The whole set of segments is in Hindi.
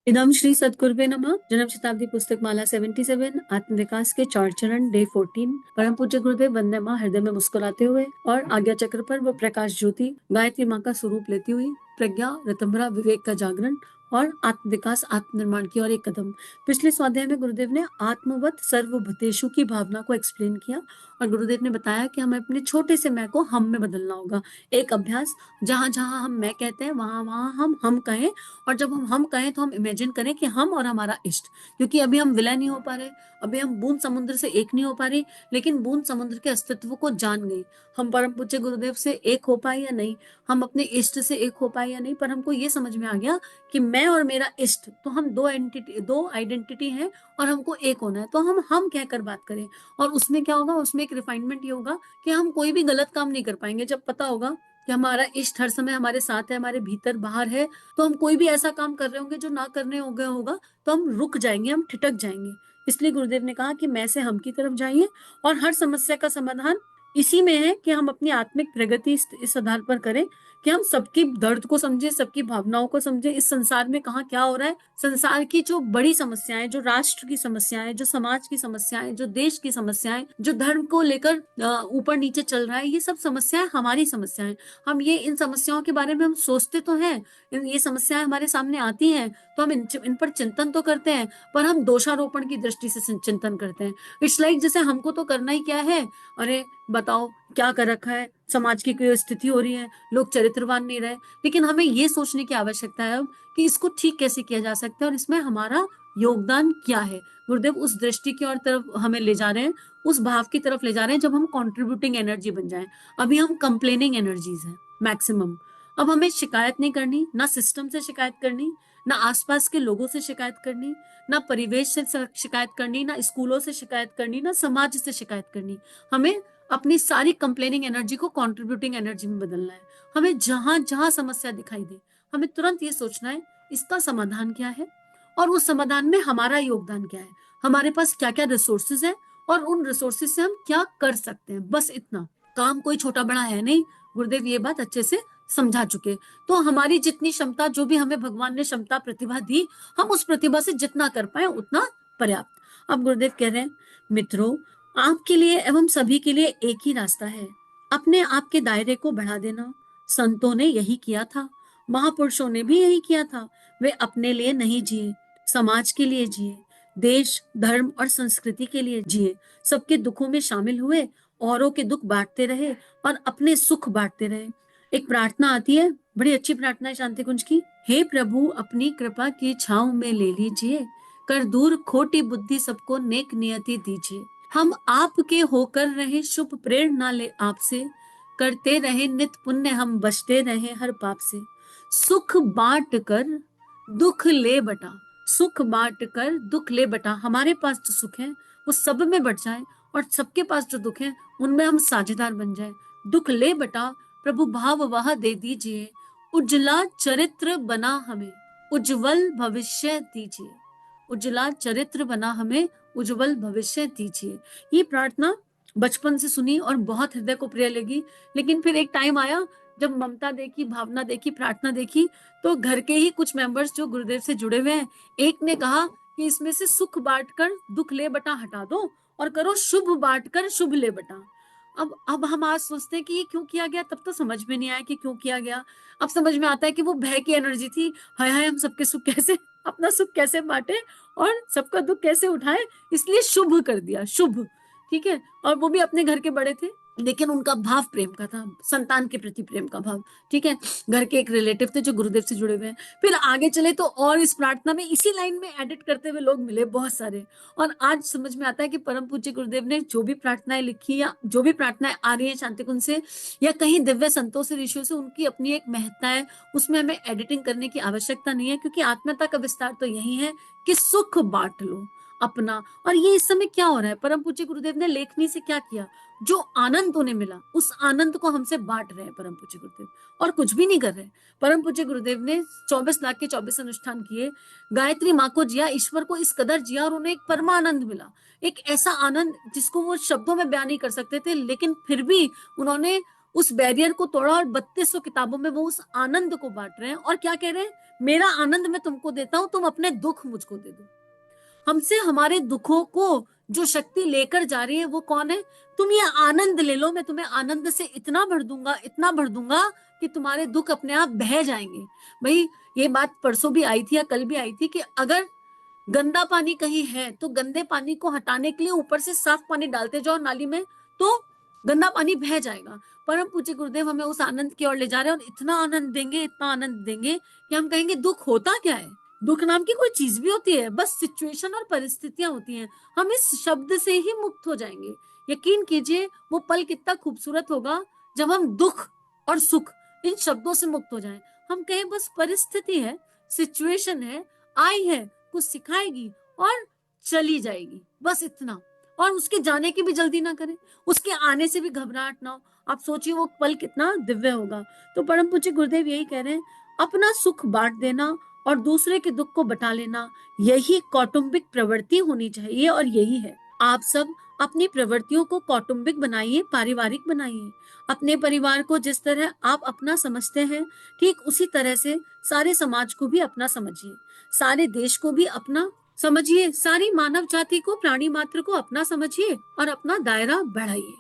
इदम श्री सद्गुरुवे नमः। जन्म शताब्दी पुस्तक माला 77 आत्म विकास के 4 चरण डे 14। परम पूज्य गुरुदेव वंदे माँ हृदय में मुस्कुराते हुए और आज्ञा चक्र पर वो प्रकाश ज्योति गायत्री माँ का स्वरूप लेती हुई प्रज्ञा ऋतंभरा विवेक का जागरण और आत्म विकास आत्मनिर्माण की ओर एक कदम। पिछले स्वाध्याय में गुरुदेव ने आत्मवत सर्वभूतेषु की भावना को एक्सप्लेन किया और गुरुदेव ने बताया कि हमें अपने छोटे से मैं को हम में बदलना होगा। एक अभ्यास, जहां जहां हम मैं कहते हैं वहां वहां हम कहें, और जब हम कहें तो हम इमेजिन करें कि हम और हमारा इष्ट, क्योंकि अभी हम विलय नहीं हो पा रहे, अभी हम बूंद समुद्र से एक नहीं हो पा रही, लेकिन बूंद समुद्र के अस्तित्व को जान गई। हम परम पूज्य गुरुदेव से एक हो पाए या नहीं, हम अपने इष्ट से एक हो पाए या नहीं, पर हमको ये समझ में आ गया कि मैं और मेरा इष्ट, तो हम दो आइडेंटिटी हैं और हमको एक होना है। तो हम कहकर बात करें, और उसमें क्या होगा, उसमें एक रिफाइनमेंट ये होगा कि हम कोई भी गलत काम नहीं कर पाएंगे। जब पता होगा कि हमारा इष्ट हर समय हमारे साथ है, हमारे भीतर बाहर है, तो हम कोई भी ऐसा काम कर रहे होंगे जो ना करने हो गया होगा तो हम रुक जाएंगे, हम ठिठक जाएंगे। इसलिए गुरुदेव ने कहा कि मैं से हम की तरफ जाइए, और हर समस्या का समाधान इसी में है कि हम अपनी आत्मिक प्रगति इस आधार पर करें कि हम सबकी दर्द को समझे, सबकी भावनाओं को समझे। इस संसार में कहाँ क्या हो रहा है, संसार की जो बड़ी समस्याएं, जो राष्ट्र की समस्याएं, जो समाज की समस्याएं, जो देश की समस्याएं, जो धर्म को लेकर ऊपर नीचे चल रहा है, ये सब समस्याएं हमारी समस्याएं। हम ये इन समस्याओं के बारे में हम सोचते तो हैं, ये समस्याएं हमारे सामने आती हैं तो हम इन पर चिंतन तो करते हैं, पर हम दोषारोपण की दृष्टि से चिंतन करते हैं। इट्स लाइक जैसे हमको तो करना ही क्या है, अरे बताओ क्या कर रखा है, समाज की कोई स्थिति हो रही है, लोग चरित्रवान नहीं रहे, लेकिन हमें ये सोचने की आवश्यकता है अब कि इसको ठीक कैसे किया जा सकता है और इसमें हमारा योगदान क्या है। गुरुदेव उस दृष्टि की ओर तरफ हमें ले जा रहे हैं, उस भाव की तरफ ले जा रहे हैं जब हम कॉन्ट्रीब्यूटिंग एनर्जी बन जाएं। अभी हम कंप्लेनिंग एनर्जीज हैं मैक्सिमम। अब हमें शिकायत नहीं करनी, ना सिस्टम से शिकायत करनी, ना आसपास के लोगों से शिकायत करनी, ना परिवेश से शिकायत करनी, ना स्कूलों से शिकायत करनी, ना समाज से शिकायत करनी। हमें अपनी सारी कंप्लेनिंग एनर्जी को कॉन्ट्रीब्यूटिंग एनर्जी में बदलना है। हमें जहां जहां समस्या दिखाई दे, हमें तुरंत ये सोचना है इसका समाधान क्या है, और उस समाधान में हमारा योगदान क्या है, हमारे पास क्या क्या रिसोर्सेज है, और उन रिसोर्सेज से हम क्या कर सकते हैं। बस इतना। काम कोई छोटा बड़ा है नहीं, गुरुदेव ये बात अच्छे से समझा चुके। तो हमारी जितनी क्षमता, जो भी हमें भगवान ने क्षमता प्रतिभा दी, हम उस प्रतिभा से जितना कर पाए उतना पर्याप्त। अब गुरुदेव कह रहे हैं, मित्रों, आपके लिए एवं सभी के लिए एक ही रास्ता है, अपने आप के दायरे को बढ़ा देना। संतों ने यही किया था, महापुरुषों ने भी यही किया था। वे अपने लिए नहीं जिए, समाज के लिए जिए, देश धर्म और संस्कृति के लिए जिए, सबके दुखों में शामिल हुए, औरों के दुख बांटते रहे और अपने सुख बांटते रहे। एक प्रार्थना आती है, बड़ी अच्छी प्रार्थना है शांति कुंज की। हे प्रभु, अपनी कृपा की छांव में ले लीजिए, कर दूर खोटी बुद्धि, सबको नेक नियति दीजिए। हम आपके होकर रहे, शुभ प्रेरणा ले आपसे, करते रहे नित पुण्य, हम बचते रहे हर पाप से। सुख बांट कर दुख ले बटा, सुख बांट कर दुख ले बटा। हमारे पास जो सुख है वो सब में बट जाए, और सबके पास जो दुख है उनमें हम साझेदार बन जाए। दुख ले बटा, प्रभु भाव वह दे दीजिए, उज्जला चरित्र बना हमें, उज्जवल भविष्य दीजिए। उज्जवला चरित्र बना हमें, उज्जवल भविष्य दीजिए। ये प्रार्थना बचपन से सुनी और बहुत हृदय को प्रिय लगी, लेकिन फिर एक टाइम आया जब ममता देखी, भावना देखी, प्रार्थना देखी, तो घर के ही कुछ मेंबर्स जो गुरुदेव से जुड़े हुए हैं, एक ने कहा कि इसमें से सुख बांटकर दुख ले बटा हटा दो और करो शुभ बांटकर शुभ ले बटा। अब हम आज सोचते हैं कि ये क्यों किया गया, तब तो समझ में नहीं आया कि क्यों किया गया। अब समझ में आता है कि वो भय की एनर्जी थी। हाय हाय, हम सबके सुख कैसे, अपना सुख कैसे बांटे और सबका दुख कैसे उठाए, इसलिए शुभ कर दिया, शुभ। ठीक है, और वो भी अपने घर के बड़े थे, लेकिन उनका भाव प्रेम का था, संतान के प्रति प्रेम का भाव। ठीक है, घर के एक रिलेटिव थे जो गुरुदेव से जुड़े हुए हैं। फिर आगे चले तो और इस प्रार्थना में इसी लाइन में एडिट करते हुए लोग मिले बहुत सारे, और आज समझ में आता है कि परम पूज्य गुरुदेव ने जो भी प्रार्थनाएं लिखी या जो भी प्रार्थनाएं आ रही है शांति कुंज से या कहीं दिव्य संतों से, ऋषियों से, उनकी अपनी एक महत्ता है, उसमें हमें एडिटिंग करने की आवश्यकता नहीं है, क्योंकि आत्मता का विस्तार तो यही है कि सुख बांट लो अपना। और ये इस समय क्या हो रहा है, परम पूज्य गुरुदेव ने लेखनी से क्या किया, जो आनंद उन्हें मिला उस आनंद को हमसे बांट रहे हैं परम पूज्य गुरुदेव, और कुछ भी नहीं कर रहे। परम पूज्य गुरुदेव ने 24 लाख के 24 अनुष्ठान किए, गायत्री माँ को जिया, ईश्वर को इस कदर जिया, और उन्हें एक परमानंद मिला, एक ऐसा आनंद जिसको वो शब्दों में बयान नहीं कर सकते थे, लेकिन फिर भी उन्होंने उस बैरियर को तोड़ा और 3200 किताबों में वो उस आनंद को बांट रहे हैं। और क्या कह रहे हैं, मेरा आनंद मैं तुमको देता हूं, तुम अपने दुख मुझको दे दो। हमसे हमारे दुखों को जो शक्ति लेकर जा रही है वो कौन है? तुम ये आनंद ले लो, मैं तुम्हें आनंद से इतना भर दूंगा, इतना भर दूंगा कि तुम्हारे दुख अपने आप बह जाएंगे। भाई ये बात परसों भी आई थी या कल भी आई थी कि अगर गंदा पानी कहीं है तो गंदे पानी को हटाने के लिए ऊपर से साफ पानी डालते जाओ नाली में, तो गंदा पानी बह जाएगा। परम पूज्य गुरुदेव हमें उस आनंद की ओर ले जा रहे हैं और इतना आनंद देंगे, इतना आनंद देंगे कि हम कहेंगे दुख होता क्या है? दुख नाम की कोई चीज भी होती है? बस सिचुएशन और परिस्थितियां होती हैं। हम इस शब्द से ही मुक्त हो जाएंगे। यकीन कीजिए वो पल कितना खूबसूरत होगा जब हम दुख और सुख इन शब्दों से मुक्त हो जाएं। हम कहें बस परिस्थिति है, सिचुएशन है, आई है, कुछ सिखाएगी और चली जाएगी, बस इतना। और उसके जाने की भी जल्दी ना करें, उसके आने से भी घबराहट ना हो। आप सोचिए वो पल कितना दिव्य होगा। तो परम पूज्य गुरुदेव यही कह रहे हैं, अपना सुख बांट देना और दूसरे के दुख को बटा लेना, यही कौटुंबिक प्रवृत्ति होनी चाहिए। और यही है, आप सब अपनी प्रवृत्तियों को कौटुंबिक बनाइए, पारिवारिक बनाइए। अपने परिवार को जिस तरह आप अपना समझते हैं, ठीक उसी तरह से सारे समाज को भी अपना समझिए, सारे देश को भी अपना समझिए, सारी मानव जाति को, प्राणी मात्र को अपना समझिए और अपना दायरा बढ़ाइए।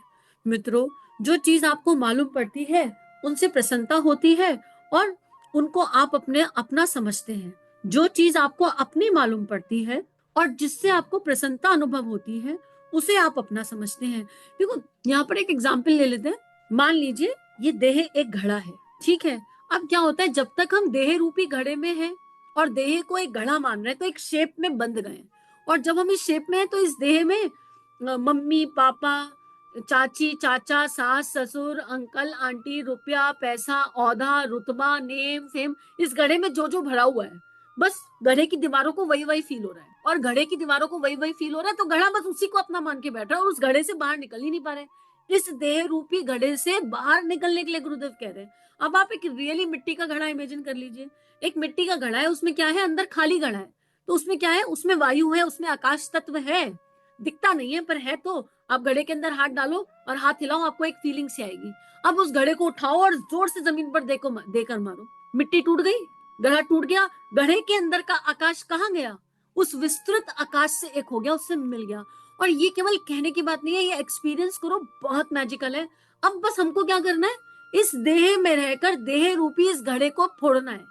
मित्रों, जो चीज आपको मालूम पड़ती है उनसे प्रसन्नता होती है और उनको आप अपने अपना समझते हैं। जो चीज आपको अपनी मालूम पड़ती है और जिससे आपको प्रसन्नता अनुभव होती है उसे आप अपना समझते हैं। देखो यहाँ पर एक एग्जाम्पल ले लेते हैं। मान लीजिए ये देह एक घड़ा है, ठीक है। अब क्या होता है, जब तक हम देह रूपी घड़े में हैं और देह को एक घड़ा मान रहे हैं तो एक शेप में बंध गए, और जब हम इस शेप में हैं तो इस देह में मम्मी पापा, चाची चाचा, सास ससुर, अंकल आंटी, रुपया पैसा, औधा रुतबा, नेम फेम, इस घड़े में जो जो भरा हुआ है, बस घड़े की दीवारों को वही वही फील हो रहा है। और घड़े की दीवारों को वही वही फील हो रहा है तो घड़ा बस उसी को अपना मान के बैठ रहा है और उस घड़े से बाहर निकल ही नहीं पा रहे। इस देह रूपी घड़े से बाहर निकलने के लिए गुरुदेव कह रहे हैं। अब आप एक रियली मिट्टी का घड़ा इमेजिन कर लीजिए। एक मिट्टी का घड़ा है, उसमें क्या है, अंदर खाली घड़ा है, तो उसमें क्या है, उसमें वायु है, उसमें आकाश तत्व है, दिखता नहीं है पर है। तो आप घड़े के अंदर हाथ डालो और हाथ हिलाओ, आपको एक फीलिंग सी आएगी। अब उस घड़े को उठाओ और जोर से जमीन पर देकर मारो, मिट्टी टूट गई, घड़ा टूट गया। घड़े के अंदर का आकाश कहाँ गया? उस विस्तृत आकाश से एक हो गया, उससे मिल गया। और ये केवल कहने की बात नहीं है, ये एक्सपीरियंस करो, बहुत मैजिकल है। अब बस हमको क्या करना है, इस देह में रहकर देह रूपी इस घड़े को फोड़ना है।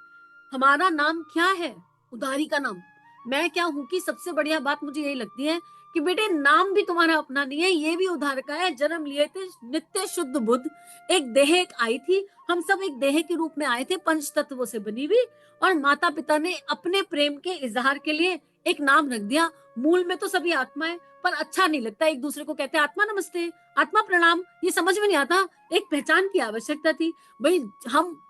हमारा नाम क्या है? उदारी का नाम। मैं क्या हूं कि सबसे बढ़िया बात मुझे यही लगती है कि बेटे नाम भी तुम्हारा अपना नहीं है, ये भी उधार का है। जन्म लिए थे नित्य शुद्ध बुद्ध, एक देह एक आई थी, हम सब एक देह के रूप में आए थे, पंच तत्वों से बनी हुई, और माता पिता ने अपने प्रेम के इजहार के लिए एक नाम रख दिया। मूल में तो सभी आत्मा है, पर अच्छा नहीं लगता, एक दूसरे को कहते हैं आत्मा नमस्ते, आत्मा प्रणाम, ये समझ में नहीं आता। एक पहचान की आवश्यकता थी। भाई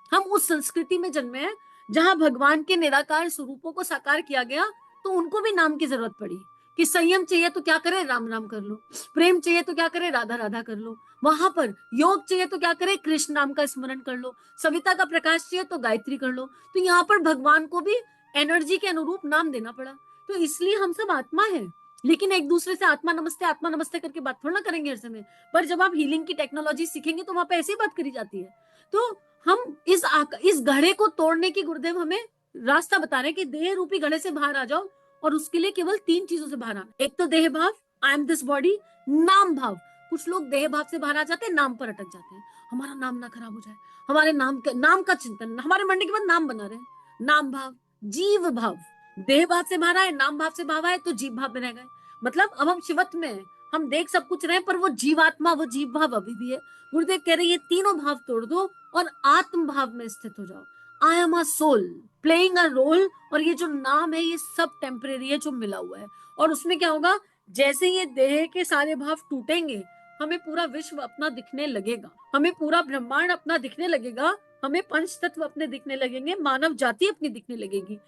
हम उस संस्कृति में जन्मे हैं जहां भगवान के निराकार स्वरूपों को साकार किया गया, तो उनको भी नाम की जरूरत पड़ी कि संयम चाहिए तो क्या करे, राम राम कर लो, प्रेम चाहिए तो क्या करे, राधा राधा कर लो, वहां पर योग चाहिए तो क्या करे, कृष्ण नाम का स्मरण कर लो, सविता का प्रकाश चाहिए तो गायत्री कर लो। तो यहाँ पर भगवान को भी एनर्जी के अनुरूप नाम देना पड़ा। तो इसलिए हम सब आत्मा है, लेकिन एक दूसरे से आत्मा नमस्ते करके बात थोड़ा ना करेंगे हर समय। पर जब आप हीलिंग की टेक्नोलॉजी सीखेंगे तो वहां पे ऐसी बात करी जाती है। तो हम इस घड़े को तोड़ने की गुरुदेव हमें रास्ता बता रहे हैं कि देह रूपी घड़े से बाहर आ जाओ। और उसके लिए केवल 3 चीजों से बाहर आना। एक तो देह भाव, आई एम दिस बॉडी, नाम भाव। कुछ लोग देह भाव से बाहर आ जाते हैं, नाम पर अटक जाते हैं, हमारा नाम ना खराब हो जाए, हमारे नाम का चिंतन, हमारे मरने के बाद नाम बना रहे, नाम भाव। जीव भाव, देह भाव से बाहर आए, नाम भाव से बाहर आए तो जीव भाव में रह गए। मतलब अब हम शिवत्व में हैं, हम देख सब कुछ रहे, पर वो जीवात्मा, वो जीव भाव अभी भी है। गुरुदेव कह रहे हैं ये तीनों भाव तोड़ दो और आत्म भाव में स्थित हो जाओ। I am a soul playing a role. और ये जो नाम है ये सब टेम्परेरी है जो मिला हुआ है। और उसमें क्या होगा, जैसे ये देह के सारे भाव टूटेंगे, हमें पूरा विश्व अपना दिखने लगेगा, हमें पूरा ब्रह्मांड अपना दिखने लगेगा, हमें पंच तत्व अपने दिखने लगेंगे, मानव जाति अपनी दिखने लगेगी।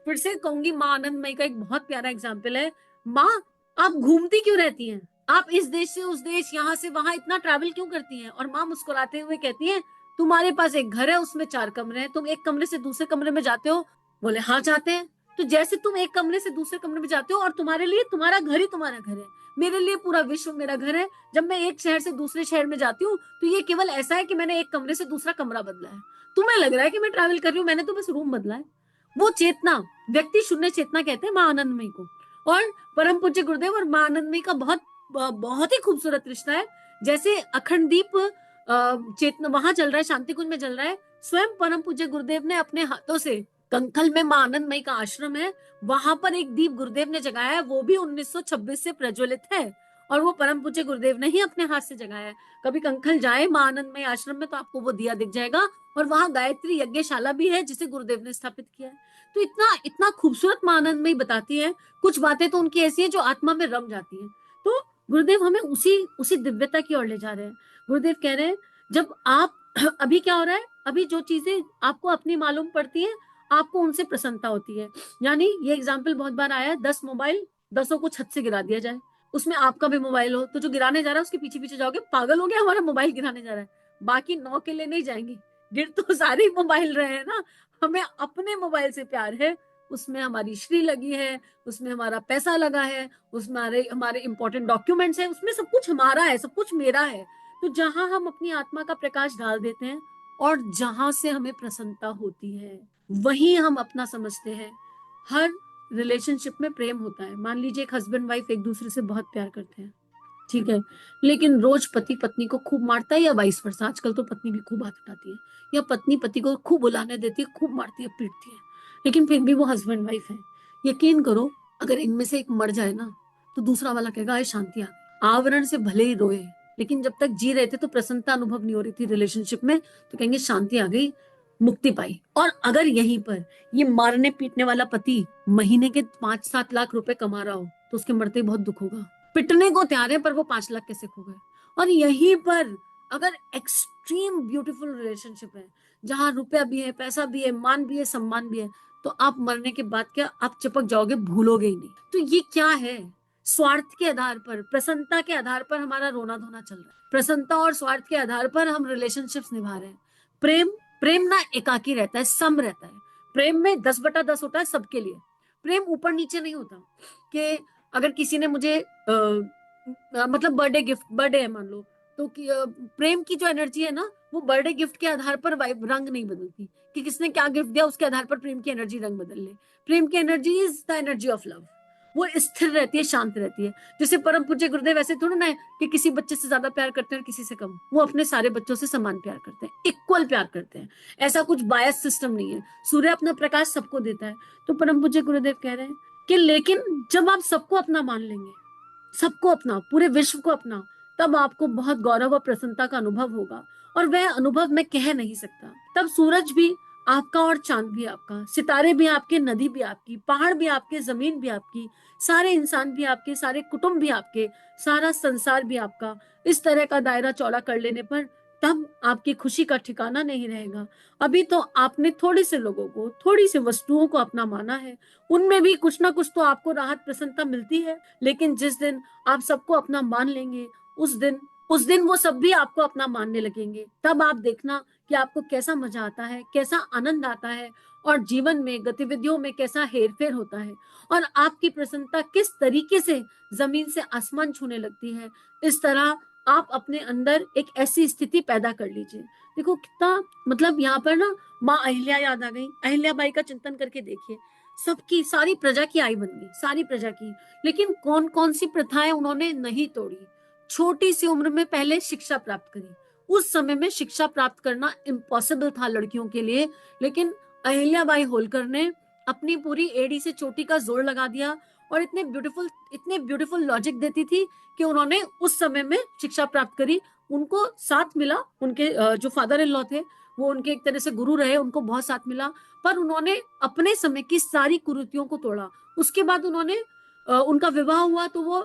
फिर से कहूंगी, माँ आनंदमयी का एक बहुत प्यारा एग्जाम्पल है। माँ, आप घूमती क्यों रहती हैं? आप इस देश से उस देश, यहाँ से वहां इतना ट्रैवल क्यों करती हैं? और माँ मुस्कुराते हुए कहती है, तुम्हारे पास एक घर है, उसमें 4 कमरे हैं, तुम एक कमरे से दूसरे कमरे में जाते हो? बोले हाँ जाते हैं। तो जैसे तुम एक कमरे से दूसरे कमरे में जाते हो और तुम्हारे लिए तुम्हारा घर ही तुम्हारा घर है, मेरे लिए पूरा विश्व मेरा घर है। जब मैं एक शहर से दूसरे शहर में जाती हूँ तो ये केवल ऐसा है कि मैंने एक कमरे से दूसरा कमरा बदला है। तुम्हें लग रहा है कि मैं ट्रैवल कर रही हूँ, मैंने तो बस रूम बदला है। वो चेतना, व्यक्ति शून्य चेतना कहते हैं माँ आनंदमयी को। और परम पूज्य गुरुदेव और माँ आनंदमयी का बहुत ही खूबसूरत रिश्ता है। जैसे अखंड दीप चेतना वहां चल रहा है, शांति कुंज में चल रहा है, स्वयं परम पूज्य गुरुदेव ने अपने हाथों से, कंखल में माँ आनंदमयी का आश्रम है, वहां पर एक दीप गुरुदेव ने जगाया है, वो भी 1926 से प्रज्वलित है, और वो परम पूज्य गुरुदेव ने ही अपने हाथ से जगाया है। कभी कंखल जाए माँ आनंदमयी आश्रम में तो आपको वो दिया दिख जाएगा, और वहां गायत्री यज्ञशाला भी है जिसे गुरुदेव ने स्थापित किया है। तो इतना इतना खूबसूरत माँ आनंदमयी बताती है, कुछ बातें तो उनकी ऐसी है जो आत्मा में रम जाती है। तो गुरुदेव हमें उसी उसी दिव्यता की ओर ले जा रहे हैं। गुरुदेव कह रहे हैं, जब आप अभी क्या हो रहा है, अभी जो चीजें आपको अपनी मालूम पड़ती है, आपको उनसे प्रसन्नता होती है। यानी ये एग्जाम्पल बहुत बार आया है, 10 मोबाइल 10 को छत से गिरा दिया जाए, उसमें आपका भी मोबाइल हो, तो जो गिराने जा रहा है उसके पीछे पीछे जाओगे, पागल हो गया, हमारा मोबाइल गिराने जा रहा है। बाकी 9 के लिए नहीं जाएंगे, गिर तो सारे मोबाइल रहे हैं ना। हमें अपने मोबाइल से प्यार है, उसमें हमारी श्री लगी है, उसमें हमारा पैसा लगा है, उसमें हमारे हमारे इंपॉर्टेंट डॉक्यूमेंट्स है, उसमें सब कुछ हमारा है, सब कुछ मेरा है। तो जहां हम अपनी आत्मा का प्रकाश डाल देते हैं और जहां से हमें प्रसन्नता होती है, वही हम अपना समझते हैं। हर रिलेशनशिप में प्रेम होता है। मान लीजिए एक हस्बैंड वाइफ एक दूसरे से बहुत प्यार करते हैं, ठीक है, लेकिन रोज पति पत्नी को खूब मारता है, या वाइस वर्सा, आजकल तो पत्नी भी खूब हाथ उठाती है, या पत्नी पति को खूब बुलाने देती है, खूब मारती है, पीटती है, लेकिन फिर भी वो हस्बैंड वाइफ है। यकीन करो, अगर इनमें से एक मर जाए ना, तो दूसरा वाला कहेगा आए शांति आ गई। आवरण से भले ही रोए, लेकिन जब तक जी रहे थे तो प्रसन्नता अनुभव नहीं हो रही थी रिलेशनशिप में, तो कहेंगे शांति आ गई, मुक्ति पाई। और अगर यहीं पर ये मारने पीटने वाला पति महीने के 5-7 लाख रुपए कमा रहा हो, तो उसके मरते ही बहुत दुख होगा। पिटने को तैयार है, पर वो 5 लाख कैसे खो गए। और यहीं पर अगर एक्सट्रीम ब्यूटीफुल रिलेशनशिप है, जहां रुपया भी है, पैसा भी है, मान भी है, सम्मान भी है, तो आप मरने के बाद क्या आप चिपक जाओगे, भूलोगे ही नहीं। तो ये क्या है, स्वार्थ के आधार पर, प्रसन्नता के आधार पर हमारा रोना धोना चल रहा है, प्रसन्नता और स्वार्थ के आधार पर हम रिलेशनशिप्स निभा रहे हैं। प्रेम प्रेम ना एकाकी रहता है, सम रहता है। प्रेम में 10/10 होता है सबके लिए। प्रेम ऊपर नीचे नहीं होता कि अगर किसी ने मुझे मतलब बर्थडे है मान लो, तो प्रेम की जो एनर्जी है ना, वो बर्थडे गिफ्ट के आधार पर रंग नहीं बदलती, कि किसने क्या गिफ्ट दिया उसके आधार पर प्रेम की एनर्जी रंग बदल ले। प्रेम की energy is the energy of love, वो स्थिर रहती है, शांत रहती है। जैसे परम पूज्य गुरुदेव ऐसे थोड़ा ना है कि किसी बच्चे से ज्यादा प्यार करते हैं और किसी से कम, वो अपने सारे बच्चों से समान प्यार करते हैं, इक्वल प्यार करते हैं। ऐसा कुछ बायस सिस्टम नहीं है। सूर्य अपना प्रकाश सबको देता है। तो परम पूज्य गुरुदेव कह रहे हैं कि लेकिन जब आप सबको अपना मान लेंगे, सबको अपना, पूरे विश्व को अपना, तब आपको बहुत गौरव और प्रसन्नता का अनुभव होगा, और वह अनुभव मैं कह नहीं सकता। तब सूरज भी आपका और चांद भी आपका, सितारे भी आपके, नदी भी आपकी, पहाड़ भी आपके, जमीन भी आपकी, सारे इंसान भी आपके, सारे कुटुंब भी आपके, सारा संसार भी आपका। इस तरह का दायरा चौड़ा कर लेने पर तब आपकी खुशी का ठिकाना नहीं रहेगा। अभी तो आपने थोड़े से लोगों को, थोड़ी सी वस्तुओं को अपना माना है, उनमें भी कुछ ना कुछ तो आपको राहत प्रसन्नता मिलती है। लेकिन जिस दिन आप सबको अपना मान लेंगे, उस दिन वो सब भी आपको अपना मानने लगेंगे। तब आप देखना कि आपको कैसा मजा आता है, कैसा आनंद आता है, और जीवन में गतिविधियों में कैसा हेरफेर होता है, और आपकी प्रसन्नता किस तरीके से जमीन से आसमान छूने लगती है। इस तरह आप अपने अंदर एक ऐसी स्थिति पैदा कर लीजिए। देखो कितना, मतलब यहाँ पर ना माँ अहिल्या याद आ गई। अहिल्याबाई का चिंतन करके देखिए, सबकी, सारी प्रजा की आई बन गई, सारी प्रजा की, लेकिन कौन कौन सी प्रथाएं उन्होंने नहीं तोड़ी। छोटी सी उम्र में पहले शिक्षा प्राप्त करी। उस समय में शिक्षा प्राप्त करना इम्पॉसिबल था लड़कियों के लिए, लेकिन अहिल्याबाई होलकर ने अपनी पूरी एड़ी से चोटी का जोर लगा दिया, और इतने ब्यूटीफुल लॉजिक देती थी कि उन्होंने उस समय में शिक्षा प्राप्त करी। उनको साथ मिला, उनके जो फादर इन लॉ थे, वो उनके एक तरह से गुरु रहे, उनको बहुत साथ मिला, पर उन्होंने अपने समय की सारी कुरीतियों को तोड़ा। उसके बाद उन्होंने उनका विवाह हुआ, तो वो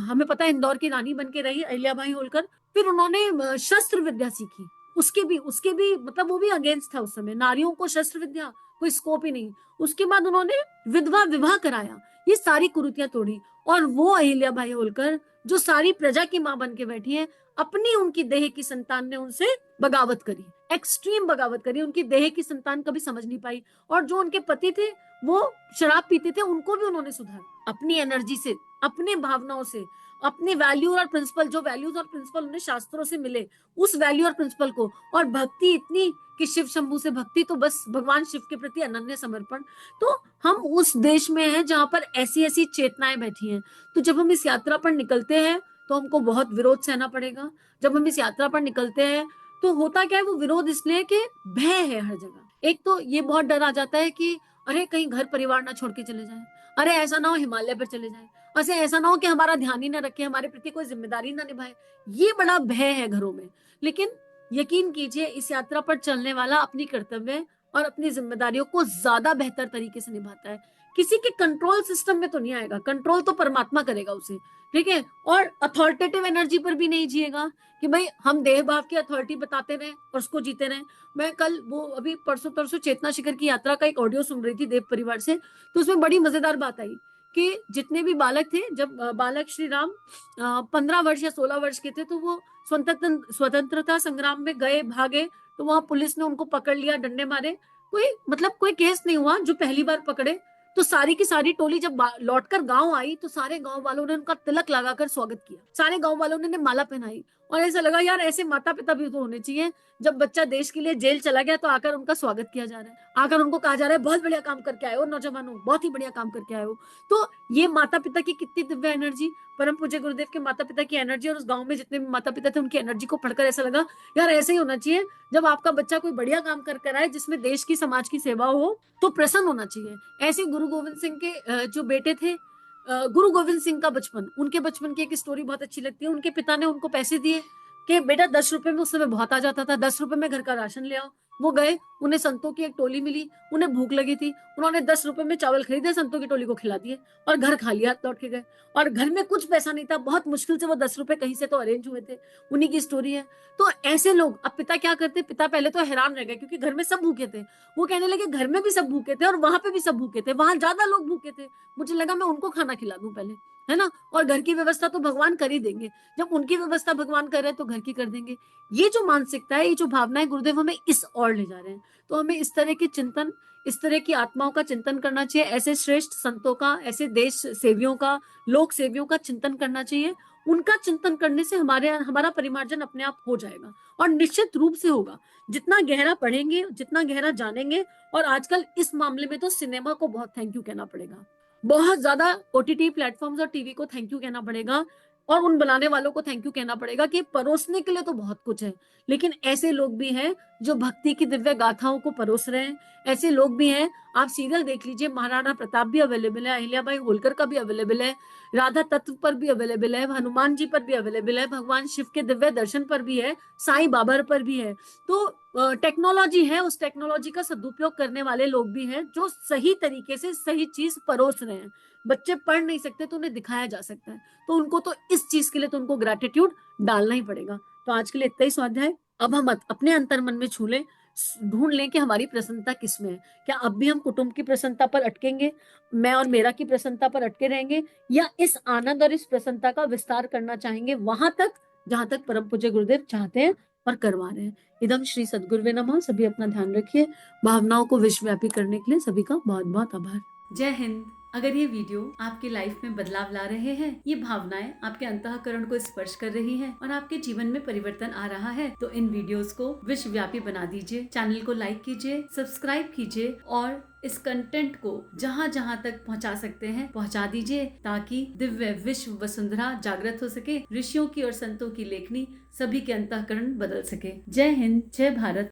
हमें पता है इंदौर की रानी बन के रही अहिल्याबाई होलकर। फिर उन्होंने शस्त्र विद्या सीखी, उसके भी मतलब वो भी अगेंस्ट था उस समय, नारियों को शस्त्र विद्या कोई स्कोप ही नहीं। उसके बाद उन्होंने विधवा विवाह कराया, ये सारी कुरीतियां तोड़ी। और वो अहिल्याबाई होलकर जो सारी प्रजा की मां बन के बैठी है, अपनी उनकी देह की संतान ने उनसे बगावत करी, एक्सट्रीम बगावत करी। उनकी देह की संतान कभी समझ नहीं पाई, और जो उनके पति थे वो शराब पीते थे, उनको भी उन्होंने सुधारा अपनी एनर्जी से, अपने भावनाओं से, अपने वैल्यू और प्रिंसिपल, जो वैल्यूज और प्रिंसिपल उन्हें शास्त्रों से मिले, उस वैल्यू और प्रिंसिपल को। और भक्ति इतनी कि शिव शंभू से भक्ति, तो बस भगवान शिव के प्रति अनन्य समर्पण। तो हम उस देश में हैं जहां पर ऐसी ऐसी चेतनाएं बैठी हैं। तो जब हम इस यात्रा पर निकलते हैं तो हमको बहुत विरोध सहना पड़ेगा। जब हम इस यात्रा पर निकलते हैं तो होता क्या है, वो विरोध इसलिए कि भय है हर जगह। एक तो ये बहुत डर आ जाता है कि अरे कहीं घर परिवार ना छोड़ के चले जाए, अरे ऐसा ना हो हिमालय पर चले जाए, अरे ऐसा ना हो कि हमारा ध्यान ही ना रखे, हमारे प्रति कोई जिम्मेदारी ना निभाए। ये बड़ा भय है घरों में। लेकिन यकीन कीजिए, इस यात्रा पर चलने वाला अपनी कर्तव्य और अपनी जिम्मेदारियों को ज्यादा बेहतर तरीके से निभाता है। किसी के कंट्रोल सिस्टम में तो नहीं आएगा, कंट्रोल तो परमात्मा करेगा उसे, ठीक है। और अथॉरिटेटिव एनर्जी पर भी नहीं जिएगा कि भाई हम देह भाव की अथॉरिटी बताते रहे और उसको जीते रहे। मैं कल वो अभी परसों तरसों चेतना शिखर की यात्रा का एक ऑडियो सुन रही थी देव परिवार से, तो उसमें बड़ी मजेदार बात आई कि जितने भी बालक थे, जब बालक श्री राम 15 वर्ष या 16 वर्ष के थे, तो वो स्वतंत्रता संग्राम में गए, भागे, तो वहां पुलिस ने उनको पकड़ लिया, डंडे मारे। कोई केस नहीं हुआ। जो पहली बार पकड़े, तो सारी की सारी टोली जब लौटकर गांव आई तो सारे गांव वालों ने उनका तिलक लगाकर स्वागत किया, सारे गांव वालों ने माला पहनाई। और ऐसा लगा यार ऐसे माता पिता भी तो होने चाहिए। जब बच्चा देश के लिए जेल चला गया तो आकर उनका स्वागत किया जा रहा है, आकर उनको कहा जा रहा है बहुत बढ़िया काम करके आए हो नौजवानों, बहुत ही बढ़िया काम करके आए हो। तो ये माता पिता की कितनी दिव्य एनर्जी, परम पूज्य गुरुदेव के माता पिता की एनर्जी, और उस गांव में जितने भी माता पिता थे उनकी एनर्जी को पढ़कर ऐसा लगा यार ऐसे ही होना चाहिए। जब आपका बच्चा कोई बढ़िया काम कर आए जिसमें देश की समाज की सेवा हो तो प्रसन्न होना चाहिए। ऐसे गुरु गोविंद सिंह के जो बेटे थे, गुरु गोविंद सिंह का बचपन, उनके बचपन की एक स्टोरी बहुत अच्छी लगती है। उनके पिता ने उनको पैसे दिए कि बेटा 10 रुपए में उस समय बहुत आ जाता था, 10 रुपए में घर का राशन ले आओ। वो गए, उन्हें संतों की एक टोली मिली, उन्हें भूख लगी थी, उन्होंने 10 रुपए में चावल खरीदे, संतों की टोली को खिला दिए और घर खा लिया, लौट के गए। और घर में कुछ पैसा नहीं था, बहुत मुश्किल से वो 10 रुपए कहीं से तो अरेंज हुए थे। उन्हीं की स्टोरी है। तो ऐसे लोग, अब पिता क्या करते, पिता पहले तो हैरान रह गए क्योंकि घर में सब भूखे थे। वो कहने लगे घर में भी सब भूखे थे और वहां पे भी सब भूखे थे, वहां ज्यादा लोग भूखे थे, मुझे लगा मैं उनको खाना खिला दूं पहले, है ना। और घर की व्यवस्था तो भगवान कर ही देंगे, जब उनकी व्यवस्था भगवान कर रहे हैं तो घर की कर देंगे। ये जो मानसिकता है, ये जो भावना है, गुरुदेव हमें इस ओर ले जा रहे हैं। तो हमें इस तरह के चिंतन, इस तरह की आत्माओं का चिंतन करना चाहिए, ऐसे श्रेष्ठ संतों का, ऐसे देश सेवियों का, लोक सेवियों का चिंतन करना चाहिए। उनका चिंतन करने से हमारा परिमार्जन अपने आप हो जाएगा और निश्चित रूप से होगा। जितना गहरा पढ़ेंगे, जितना गहरा जानेंगे। और आजकल इस मामले में तो सिनेमा को बहुत थैंक यू कहना पड़ेगा, बहुत ज्यादा ओटीटी प्लेटफॉर्म्स और टीवी को थैंक यू कहना पड़ेगा, और उन बनाने वालों को थैंक यू कहना पड़ेगा कि परोसने के लिए तो बहुत कुछ है, लेकिन ऐसे लोग भी हैं जो भक्ति की दिव्य गाथाओं को परोस रहे हैं। ऐसे लोग भी हैं, आप सीरियल देख लीजिए, महाराणा प्रताप भी अवेलेबल है, अहिल्याबाई होलकर का भी अवेलेबल है, राधा तत्व पर भी अवेलेबल है, हनुमान जी पर भी अवेलेबल है, भगवान शिव के दिव्य दर्शन पर भी है, साईं बाबा पर भी है। तो टेक्नोलॉजी है, उस टेक्नोलॉजी का सदुपयोग करने वाले लोग भी हैं जो सही तरीके से सही चीज परोस रहे हैं। बच्चे पढ़ नहीं सकते तो उन्हें दिखाया जा सकता है, तो उनको तो इस चीज के लिए तो उनको ग्रेटिट्यूड डालना ही पड़ेगा। तो आज के लिए इतना ही स्वाध्याय। अब हम अपने अंतर मन में छू लें, ढूंढ लें कि हमारी प्रसन्नता किस में है। क्या अब भी हम कुटुंब की प्रसन्नता पर अटकेंगे, मैं और मेरा की प्रसन्नता पर अटके रहेंगे, या इस आनंद और इस प्रसन्नता का विस्तार करना चाहेंगे वहां तक जहां तक परम पूज्य गुरुदेव चाहते हैं और करवा रहे हैं। इदम श्री सद्गुरुवे नमः। सभी अपना ध्यान रखिए। भावनाओं को विश्वव्यापी करने के लिए सभी का बहुत बहुत आभार। जय हिंद। अगर ये वीडियो आपकी लाइफ में बदलाव ला रहे हैं, ये भावनाएं आपके अंतःकरण को स्पर्श कर रही हैं और आपके जीवन में परिवर्तन आ रहा है, तो इन वीडियोस को विश्वव्यापी बना दीजिए। चैनल को लाइक कीजिए, सब्सक्राइब कीजिए और इस कंटेंट को जहां जहां तक पहुंचा सकते हैं पहुंचा दीजिए, ताकि दिव्य विश्व वसुंधरा जागृत हो सके, ऋषियों की और संतों की लेखनी सभी के अंतःकरण बदल सके। जय हिंद, जय भारत।